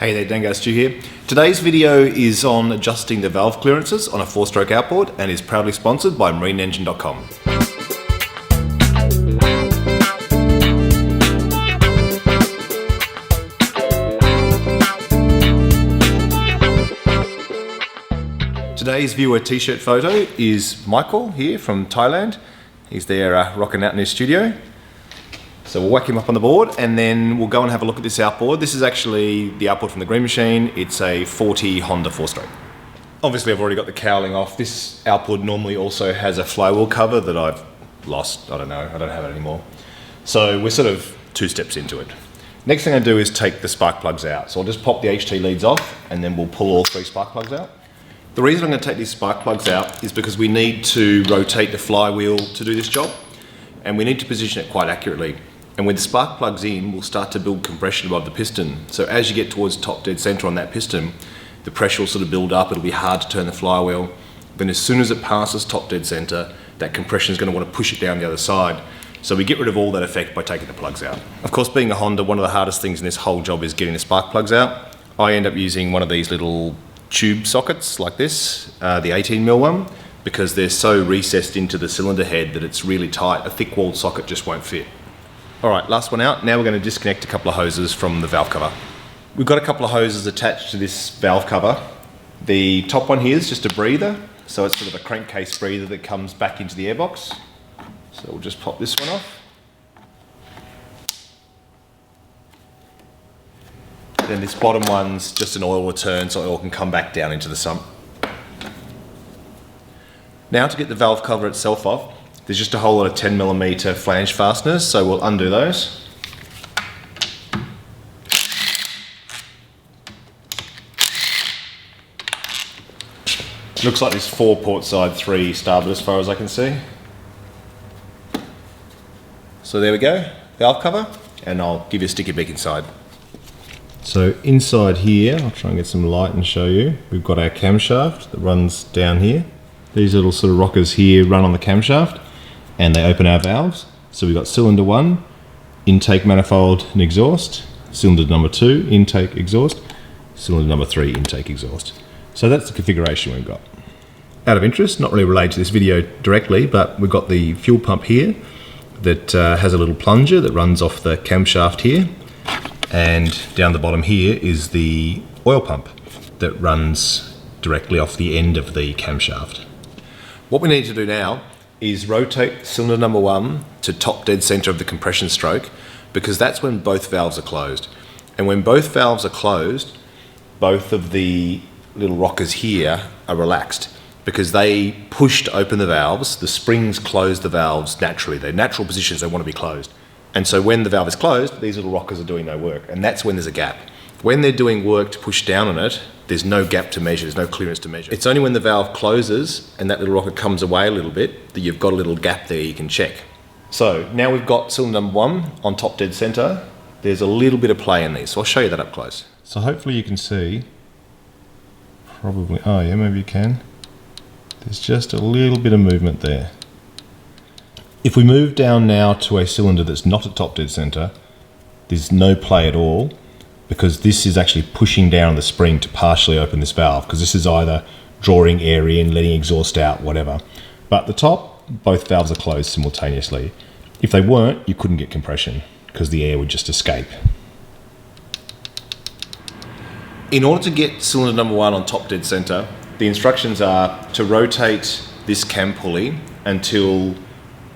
Hey there, Dango Stu here. Today's video is on adjusting the valve clearances on a 4-stroke outboard and is proudly sponsored by marineengine.com. Today's viewer t-shirt photo is Michael here from Thailand. He's there rocking out in his studio. So we'll whack him up on the board and then we'll go and have a look at this outboard. This is actually the outboard from the Green Machine. It's a 40 Honda 4-stroke. Obviously I've already got the cowling off. This outboard normally also has a flywheel cover that I've lost. I don't know, I don't have it anymore. So we're sort of 2 steps into it. Next thing I do is take the spark plugs out. So I'll just pop the HT leads off and then we'll pull all 3 spark plugs out. The reason I'm going to take these spark plugs out is because we need to rotate the flywheel to do this job and we need to position it quite accurately. And when the spark plugs in, we'll start to build compression above the piston. So as you get towards top dead center on that piston, the pressure will sort of build up, it'll be hard to turn the flywheel. Then as soon as it passes top dead center, that compression is going to want to push it down the other side. So we get rid of all that effect by taking the plugs out. Of course, being a Honda, one of the hardest things in this whole job is getting the spark plugs out. I end up using one of these little tube sockets like this, the 18mm one, because they're so recessed into the cylinder head that it's really tight. A thick walled socket just won't fit. All right, last one out. Now we're going to disconnect a couple of hoses from the valve cover. We've got a couple of hoses attached to this valve cover. The top one here is just a breather. So it's sort of a crankcase breather that comes back into the airbox. So we'll just pop this one off. Then this bottom one's just an oil return so oil can come back down into the sump. Now to get the valve cover itself off, there's just a whole lot of 10mm flange fasteners, so we'll undo those. Looks like there's 4 port side, 3 starboard as far as I can see. So there we go, valve cover, and I'll give you a sticky beak inside. So inside here, I'll try and get some light and show you, we've got our camshaft that runs down here. These little sort of rockers here run on the camshaft and they open our valves. So we've got cylinder 1, intake manifold and exhaust, cylinder number 2, intake exhaust, cylinder number 3, intake exhaust. So that's the configuration we've got. Out of interest, not really related to this video directly, but we've got the fuel pump here that has a little plunger that runs off the camshaft here. And down the bottom here is the oil pump that runs directly off the end of the camshaft. What we need to do now is rotate cylinder number 1 to top dead center of the compression stroke, because that's when both valves are closed. And when both valves are closed, both of the little rockers here are relaxed because they push to open the valves. The springs close the valves naturally. They're natural positions, they want to be closed. And so when the valve is closed, these little rockers are doing no work, and that's when there's a gap. When they're doing work to push down on it, there's no gap to measure, there's no clearance to measure. It's only when the valve closes and that little rocker comes away a little bit that you've got a little gap there you can check. So now we've got cylinder number 1 on top dead center. There's a little bit of play in these, so I'll show you that up close. So hopefully you can see, probably, oh yeah, maybe you can. There's just a little bit of movement there. If we move down now to a cylinder that's not at top dead center, there's no play at all, because this is actually pushing down the spring to partially open this valve, because this is either drawing air in, letting exhaust out, whatever. But at the top, both valves are closed simultaneously. If they weren't, you couldn't get compression, because the air would just escape. In order to get cylinder number 1 on top dead center, the instructions are to rotate this cam pulley until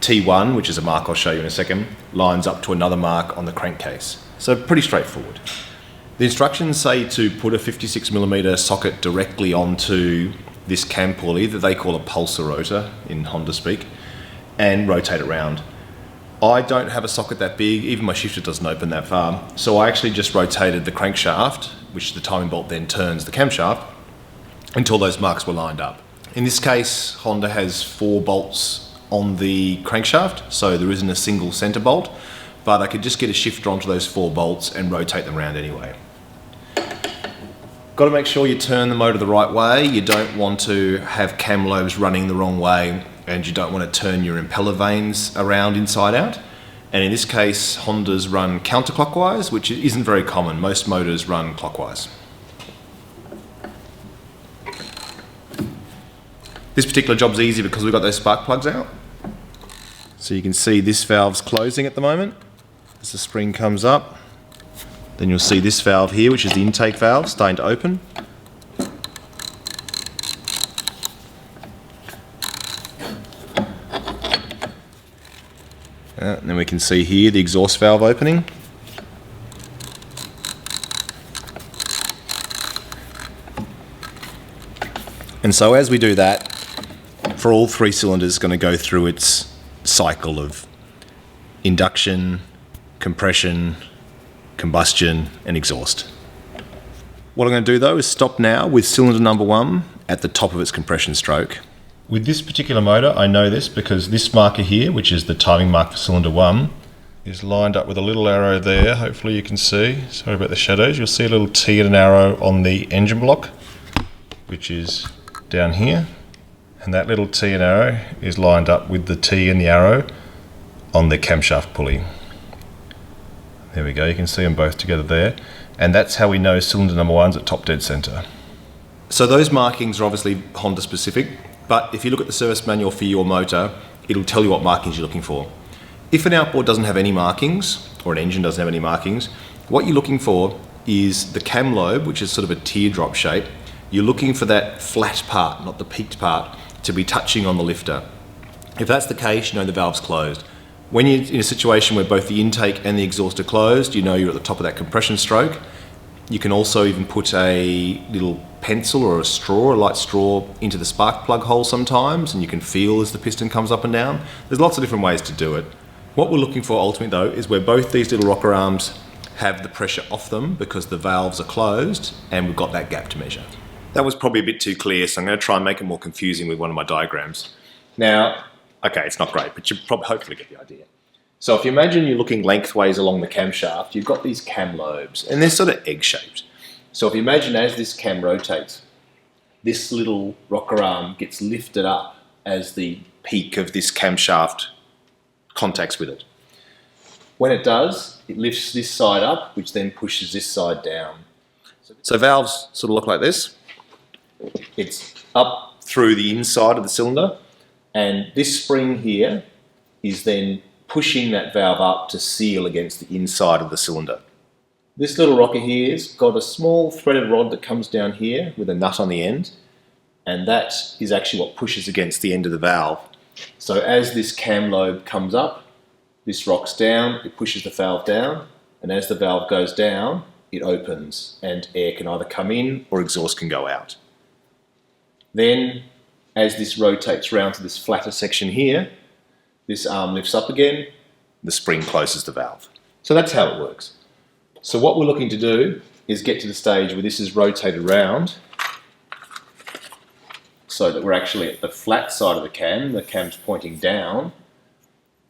T1, which is a mark I'll show you in a second, lines up to another mark on the crankcase. So pretty straightforward. The instructions say to put a 56mm socket directly onto this cam pulley that they call a pulsar rotor in Honda speak, and rotate it around. I don't have a socket that big, even my shifter doesn't open that far, so I actually just rotated the crankshaft, which the timing bolt then turns the camshaft, until those marks were lined up. In this case, Honda has 4 bolts on the crankshaft, so there isn't a single center bolt, but I could just get a shifter onto those 4 bolts and rotate them around anyway. Got to make sure you turn the motor the right way. You don't want to have cam lobes running the wrong way, and you don't want to turn your impeller vanes around inside out. And in this case, Hondas run counterclockwise, which isn't very common. Most motors run clockwise. This particular job's easy because we've got those spark plugs out. So you can see this valve's closing at the moment. As the spring comes up, then you'll see this valve here, which is the intake valve, starting to open. And then we can see here the exhaust valve opening. And so as we do that, for all three cylinders, it's going to go through its cycle of induction, compression, combustion, and exhaust. What I'm going to do though is stop now with cylinder number 1 at the top of its compression stroke. With this particular motor, I know this because this marker here, which is the timing mark for cylinder 1, is lined up with a little arrow there. Hopefully you can see. Sorry about the shadows. You'll see a little T and an arrow on the engine block, which is down here. And that little T and arrow is lined up with the T and the arrow on the camshaft pulley. There we go. You can see them both together there. And that's how we know cylinder number 1's at top dead center. So those markings are obviously Honda specific. But if you look at the service manual for your motor, it'll tell you what markings you're looking for. If an outboard doesn't have any markings, or an engine doesn't have any markings, what you're looking for is the cam lobe, which is sort of a teardrop shape. You're looking for that flat part, not the peaked part, to be touching on the lifter. If that's the case, you know the valve's closed. When you're in a situation where both the intake and the exhaust are closed, you know you're at the top of that compression stroke. You can also even put a little pencil or a straw, a light straw, into the spark plug hole sometimes, and you can feel as the piston comes up and down. There's lots of different ways to do it. What we're looking for ultimately though is where both these little rocker arms have the pressure off them because the valves are closed and we've got that gap to measure. That was probably a bit too clear, so I'm going to try and make it more confusing with one of my diagrams. Now, okay, it's not great, but you probably hopefully get the idea. So if you imagine you're looking lengthways along the camshaft, you've got these cam lobes, and they're sort of egg-shaped. So if you imagine as this cam rotates, this little rocker arm gets lifted up as the peak of this camshaft contacts with it. When it does, it lifts this side up, which then pushes this side down. So valves sort of look like this. It's up through the inside of the cylinder, and this spring here is then pushing that valve up to seal against the inside of the cylinder. This little rocker here has got a small threaded rod that comes down here with a nut on the end, and that is actually what pushes against the end of the valve. So as this cam lobe comes up, this rocks down, it pushes the valve down, and as the valve goes down, it opens and air can either come in or exhaust can go out. Then, as this rotates around to this flatter section here, this arm lifts up again, the spring closes the valve. So that's how it works. So what we're looking to do is get to the stage where this is rotated around so that we're actually at the flat side of the cam's pointing down,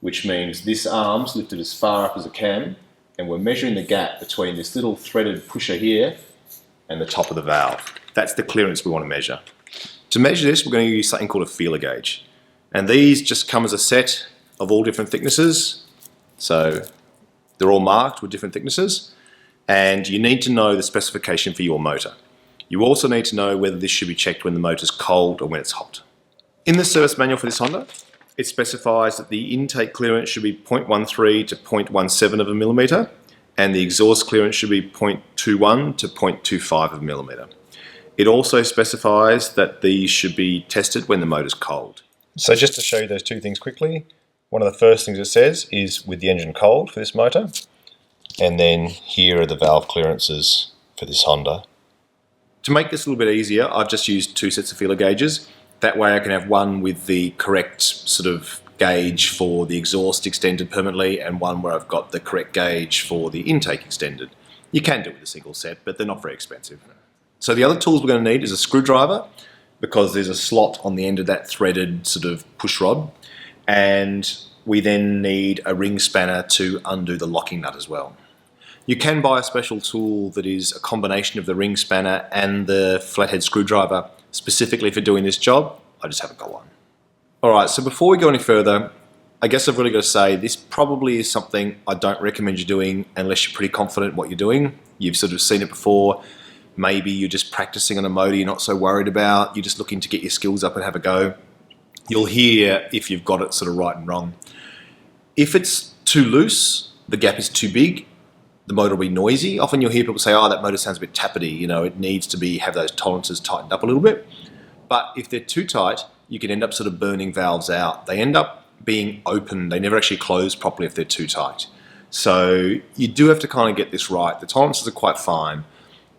which means this arm's lifted as far up as it can, and we're measuring the gap between this little threaded pusher here and the top of the valve. That's the clearance we want to measure. To measure this, we're going to use something called a feeler gauge. And these just come as a set of all different thicknesses. So they're all marked with different thicknesses. And you need to know the specification for your motor. You also need to know whether this should be checked when the motor's cold or when it's hot. In the service manual for this Honda, it specifies that the intake clearance should be 0.13 to 0.17 of a millimetre, and the exhaust clearance should be 0.21 to 0.25 of a millimetre. It also specifies that these should be tested when the motor's cold. So just to show you those two things quickly, one of the first things it says is with the engine cold for this motor, and then here are the valve clearances for this Honda. To make this a little bit easier, I've just used two sets of feeler gauges. That way I can have one with the correct sort of gauge for the exhaust extended permanently and one where I've got the correct gauge for the intake extended. You can do it with a single set, but they're not very expensive. So the other tools we're going to need is a screwdriver, because there's a slot on the end of that threaded sort of push rod, and we then need a ring spanner to undo the locking nut as well. You can buy a special tool that is a combination of the ring spanner and the flathead screwdriver specifically for doing this job. I just haven't got one. Alright, so before we go any further, I guess I've really got to say this probably is something I don't recommend you doing unless you're pretty confident in what you're doing. You've sort of seen it before. Maybe you're just practicing on a motor you're not so worried about. You're just looking to get your skills up and have a go. You'll hear if you've got it sort of right and wrong. If it's too loose, the gap is too big, the motor will be noisy. Often you'll hear people say, oh, that motor sounds a bit tappety, you know, it needs to have those tolerances tightened up a little bit. But if they're too tight, you can end up sort of burning valves out. They end up being open. They never actually close properly if they're too tight. So you do have to kind of get this right. The tolerances are quite fine.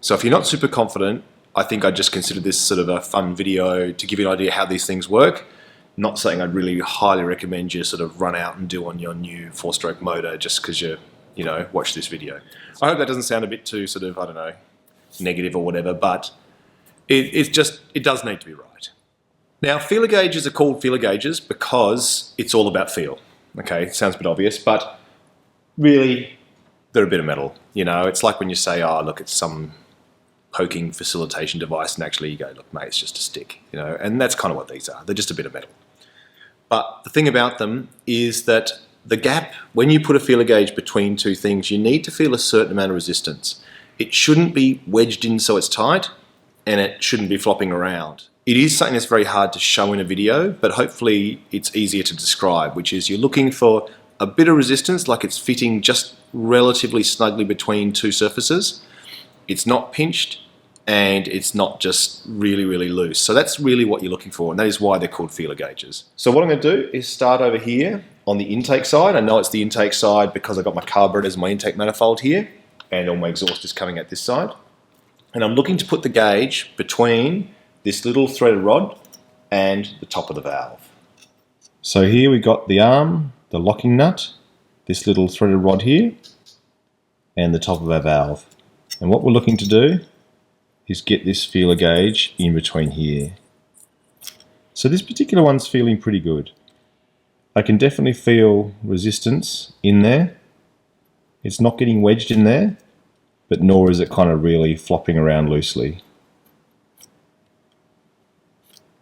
So if you're not super confident, I think I'd just consider this sort of a fun video to give you an idea how these things work. Not something I'd really highly recommend you sort of run out and do on your new 4-stroke motor just because you watch this video. I hope that doesn't sound a bit too sort of, I don't know, negative or whatever, but it does need to be right. Now, feeler gauges are called feeler gauges because it's all about feel. Okay, it sounds a bit obvious, but really, they're a bit of metal. You know, it's like when you say, oh, look, it's some poking facilitation device, and actually you go, look, mate, it's just a stick. You know, and that's kind of what these are. They're just a bit of metal. But the thing about them is that the gap, when you put a feeler gauge between two things, you need to feel a certain amount of resistance. It shouldn't be wedged in so it's tight, and it shouldn't be flopping around. It is something that's very hard to show in a video, but hopefully it's easier to describe, which is you're looking for a bit of resistance, like it's fitting just relatively snugly between two surfaces. It's not pinched, and it's not just really, really loose. So that's really what you're looking for, and that is why they're called feeler gauges. So what I'm going to do is start over here on the intake side. I know it's the intake side because I've got my carburetor as my intake manifold here, and all my exhaust is coming at this side. And I'm looking to put the gauge between this little threaded rod and the top of the valve. So here we got the arm, the locking nut, this little threaded rod here, and the top of our valve. And what we're looking to do is get this feeler gauge in between here. So this particular one's feeling pretty good. I can definitely feel resistance in there. It's not getting wedged in there, but nor is it kind of really flopping around loosely.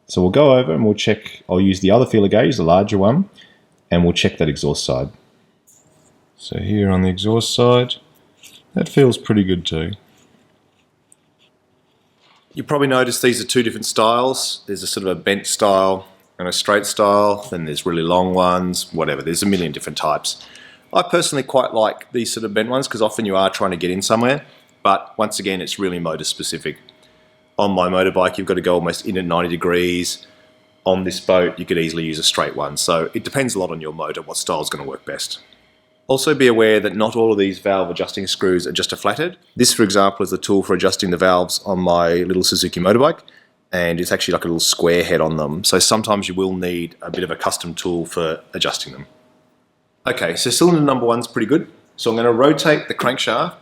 So we'll go over and we'll check, I'll use the other feeler gauge, the larger one, and we'll check that exhaust side. So here on the exhaust side, that feels pretty good too. You probably noticed these are two different styles. There's a sort of a bent style and a straight style, then there's really long ones, whatever, there's a million different types. I personally quite like these sort of bent ones because often you are trying to get in somewhere, but once again it's really motor specific. On my motorbike you've got to go almost in at 90 degrees. On this boat you could easily use a straight one, so it depends a lot on your motor what style is going to work best. Also be aware that not all of these valve adjusting screws are just a flathead. This, for example, is the tool for adjusting the valves on my little Suzuki motorbike, and it's actually like a little square head on them, so sometimes you will need a bit of a custom tool for adjusting them. Okay, so cylinder number one's pretty good, so I'm going to rotate the crankshaft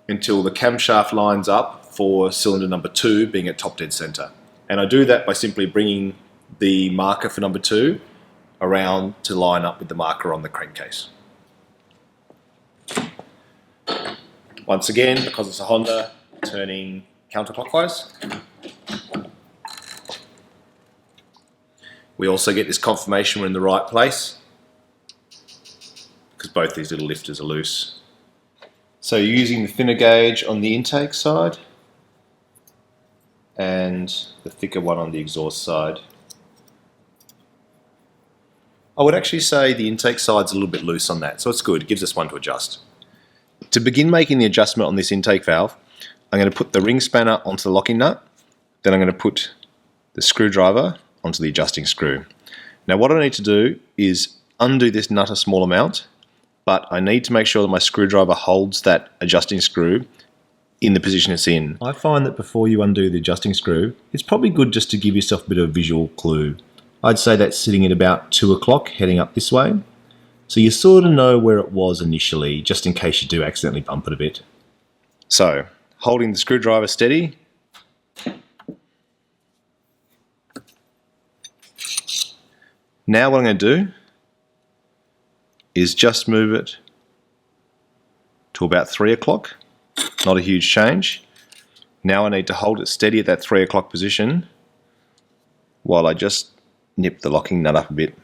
until the camshaft lines up for cylinder number 2 being at top dead center. And I do that by simply bringing the marker for number 2 around to line up with the marker on the crankcase. Once again, because it's a Honda, turning counterclockwise. We also get this confirmation we're in the right place because both these little lifters are loose. So using the thinner gauge on the intake side and the thicker one on the exhaust side. I would actually say the intake side's a little bit loose on that, so it's good, it gives us one to adjust. To begin making the adjustment on this intake valve, I'm going to put the ring spanner onto the locking nut, then I'm going to put the screwdriver onto the adjusting screw. Now what I need to do is undo this nut a small amount, but I need to make sure that my screwdriver holds that adjusting screw in the position it's in. I find that before you undo the adjusting screw, it's probably good just to give yourself a bit of a visual clue. I'd say that's sitting at about 2 o'clock heading up this way. So you sort of know where it was initially, just in case you do accidentally bump it a bit. So, holding the screwdriver steady. Now what I'm going to do is just move it to about 3 o'clock. Not a huge change. Now I need to hold it steady at that 3 o'clock position while I just nip the locking nut up a bit.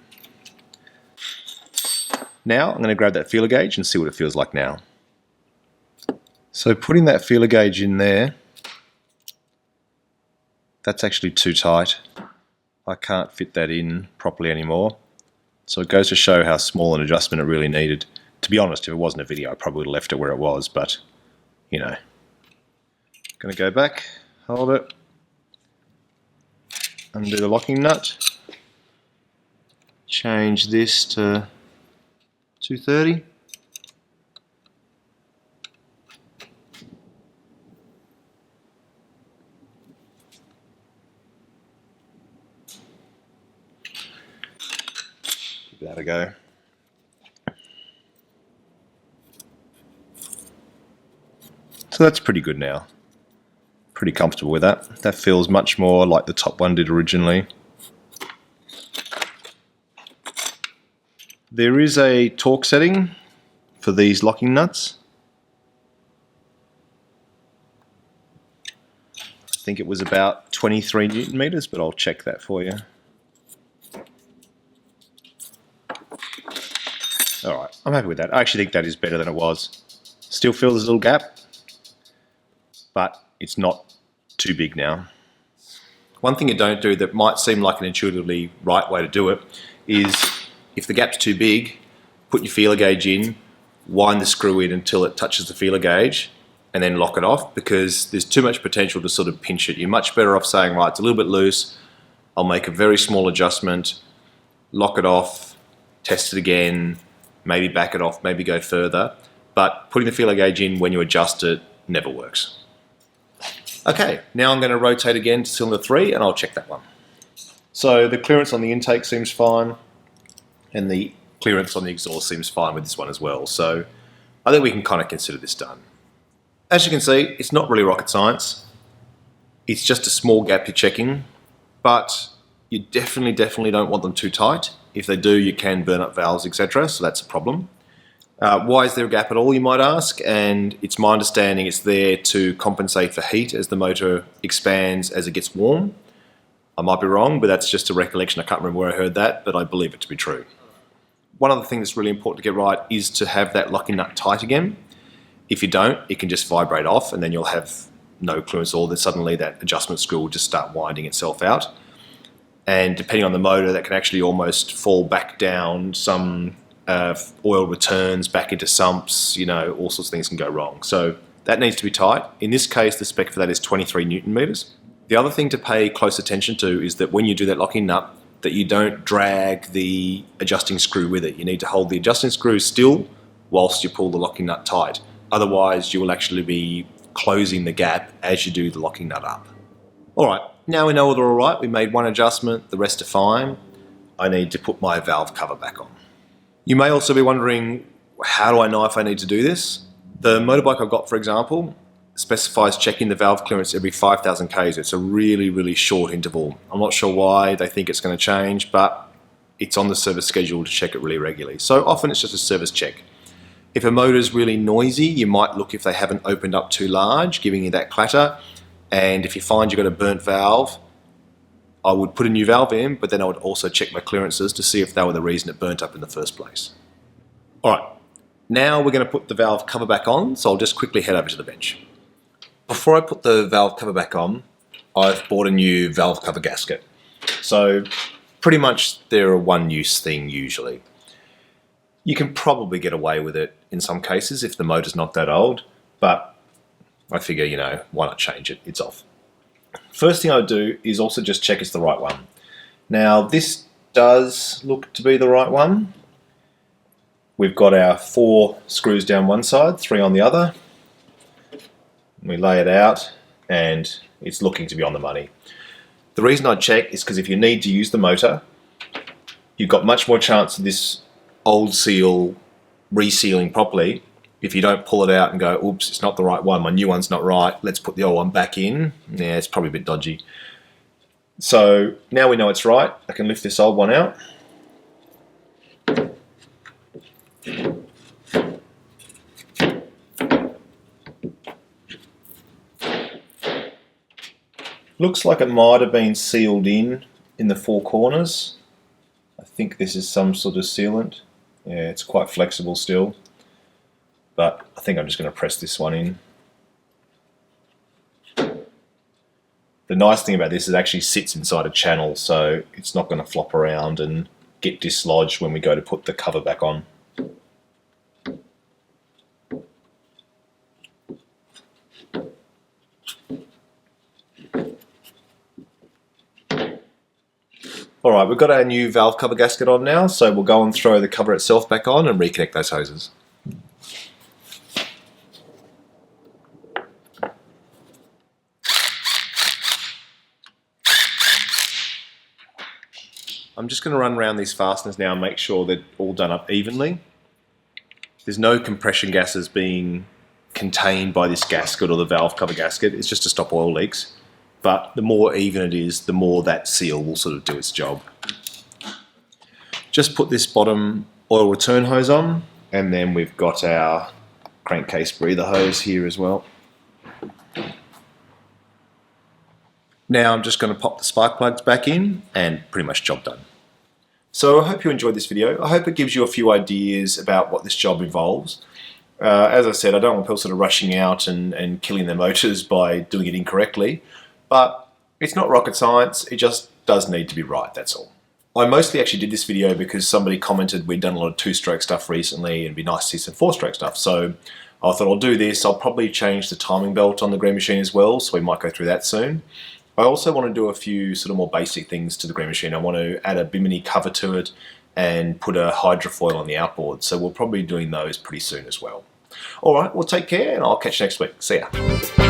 Now I'm going to grab that feeler gauge and see what it feels like now. So putting that feeler gauge in there, that's actually too tight. I can't fit that in properly anymore. So it goes to show how small an adjustment it really needed. To be honest, if it wasn't a video, I probably would have left it where it was, but you know. Going to go back, hold it, undo the locking nut, change this to 230. Give that a go. So that's pretty good now. Pretty comfortable with that. That feels much more like the top one did originally. There is a torque setting for these locking nuts. I think it was about 23 Newton meters, but I'll check that for you. Alright, I'm happy with that. I actually think that is better than it was. Still feels there's a little gap, but it's not too big now. One thing you don't do that might seem like an intuitively right way to do it is, if the gap's too big, put your feeler gauge in, wind the screw in until it touches the feeler gauge, and then lock it off, because there's too much potential to sort of pinch it. You're much better off saying, right, it's a little bit loose, I'll make a very small adjustment, lock it off, test it again, maybe back it off, maybe go further. But putting the feeler gauge in when you adjust it never works. Okay, now I'm going to rotate again to cylinder 3 and I'll check that one. So the clearance on the intake seems fine, and the clearance on the exhaust seems fine with this one as well. So I think we can kind of consider this done. As you can see, it's not really rocket science. It's just a small gap you're checking, but you definitely don't want them too tight. If they do, you can burn up valves, etc. So that's a problem. Why is there a gap at all, you might ask? And it's my understanding it's there to compensate for heat as the motor expands as it gets warm. I might be wrong, but that's just a recollection. I can't remember where I heard that, but I believe it to be true. One other thing that's really important to get right is to have that locking nut tight again. If you don't, it can just vibrate off and then you'll have no clearance at all. Then suddenly that adjustment screw will just start winding itself out. And depending on the motor, that can actually almost fall back down. Some oil returns back into sumps, you know, all sorts of things can go wrong. So that needs to be tight. In this case, the spec for that is 23 Newton meters. The other thing to pay close attention to is that when you do that locking nut, that you don't drag the adjusting screw with it. You need to hold the adjusting screw still whilst you pull the locking nut tight. Otherwise, you will actually be closing the gap as you do the locking nut up. All right, now we know they're all right. We made one adjustment, the rest are fine. I need to put my valve cover back on. You may also be wondering, how do I know if I need to do this? The motorbike I've got, for example, specifies checking the valve clearance every 5,000 k's. It's a really short interval. I'm not sure why they think it's going to change, but it's on the service schedule to check it really regularly. So often it's just a service check. If a motor's really noisy, you might look if they haven't opened up too large, giving you that clatter. And if you find you've got a burnt valve, I would put a new valve in, but then I would also check my clearances to see if they were the reason it burnt up in the first place. All right, now we're going to put the valve cover back on, so I'll just quickly head over to the bench. Before I put the valve cover back on, I've bought a new valve cover gasket. So pretty much they're a one-use thing usually. You can probably get away with it in some cases if the motor's not that old, but I figure, you know, why not change it? It's off. First thing I do is also just check it's the right one. Now this does look to be the right one. We've got our 4 screws down one side, 3 on the other. We lay it out and it's looking to be on the money. The reason I check is because if you need to use the motor, you've got much more chance of this old seal resealing properly if you don't pull it out and go, oops, it's not the right one, my new one's not right, let's put the old one back in. Yeah, it's probably a bit dodgy. So now we know it's right, I can lift this old one out. Looks like it might have been sealed in the 4 corners. I think this is some sort of sealant. Yeah, it's quite flexible still, but I think I'm just going to press this one in. The nice thing about this is it actually sits inside a channel, so it's not going to flop around and get dislodged when we go to put the cover back on. Alright, we've got our new valve cover gasket on now, so we'll go and throw the cover itself back on and reconnect those hoses. I'm just going to run around these fasteners now and make sure they're all done up evenly. There's no compression gases being contained by this gasket or the valve cover gasket, it's just to stop oil leaks. But the more even it is, the more that seal will sort of do its job. Just put this bottom oil return hose on, and then we've got our crankcase breather hose here as well. Now I'm just going to pop the spark plugs back in and pretty much job done. So I hope you enjoyed this video. I hope it gives you a few ideas about what this job involves. As I said, I don't want people sort of rushing out and killing their motors by doing it incorrectly, but it's not rocket science, it just does need to be right, that's all. I mostly actually did this video because somebody commented we'd done a lot of 2-stroke stuff recently and it'd be nice to see some 4-stroke stuff. So I thought I'll do this. I'll probably change the timing belt on the green machine as well, so we might go through that soon. I also want to do a few sort of more basic things to the green machine. I want to add a bimini cover to it and put a hydrofoil on the outboard. So we'll probably be doing those pretty soon as well. Alright, well take care and I'll catch you next week. See ya.